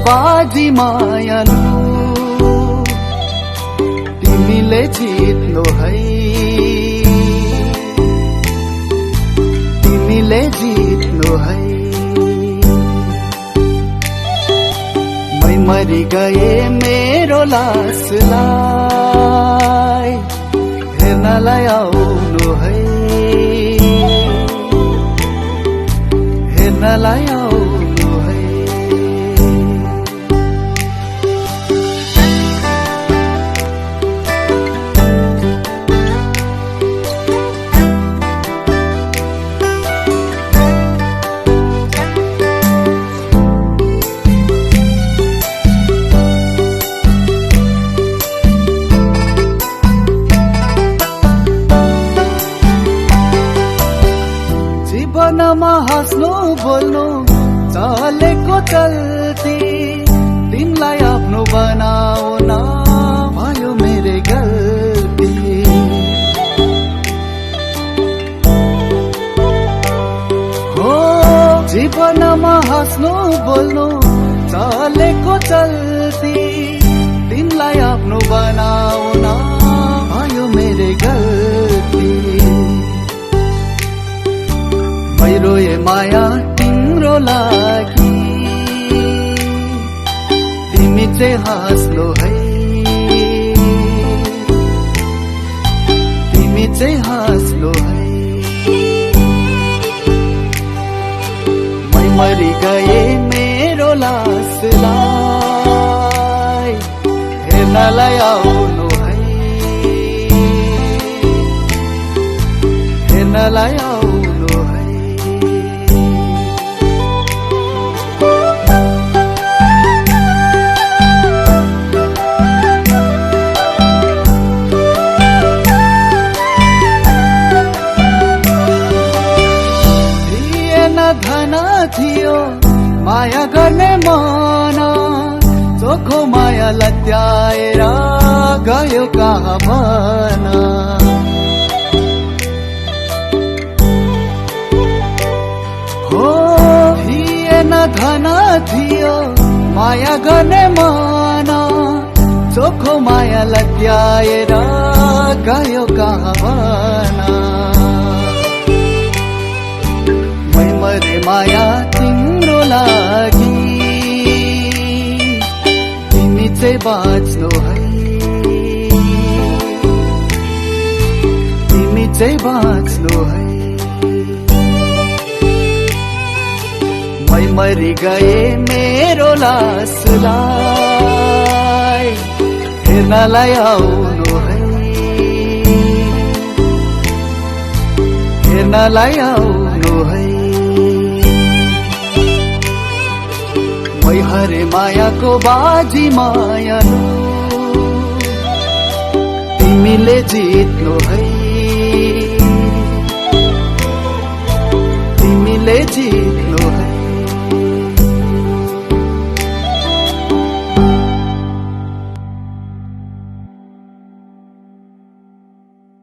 बाजी मायालु तिमीले जित्नु है, तिमीले जित्नु है। मै मरि गए मेरो लासलाई हेर्नलाई आउनु है, हेर्नलाई आउनु है। जीवनमा हाँस्नु बोल्नु चलेको चल्ती तिमीलाई आफ्नो बनाउन भयो मेरो गल्ती। हो जीवनमा हाँस्नु बोल्नु चलेको चल्ती तिमीलाई आफ्नो बनाउन भयो मेरो गल्ती। मेरो ए माया तिम्रो लागि तिमी चाहिँ हाँस्नु है, तिमी चाहिँ हाँस्नु है। मै मरि गए मेरो लासलाई हेर्नलाई आउनु है, हेर्नलाई आउनु है। धन थियो माया गर्ने मन, चोखो माया लत्याएर गयो कहाँ भन। हो थिएन धन थियो माया गर्ने मन, चोखो माया लत्याएर गयो कहाँ भन। मरे माया तिम्रो लागि तिमी चाहिँ बाँच्नु है, तिमी चाहिँ बाँच्नु है। मै मरि गए मेरो लासलाई हेर्नलाई आउनु है, हेर्नलाई आउनु है। मै हरे मायाको बाजी मायालु तिमीले जित्नु है, तिमीले जित्नु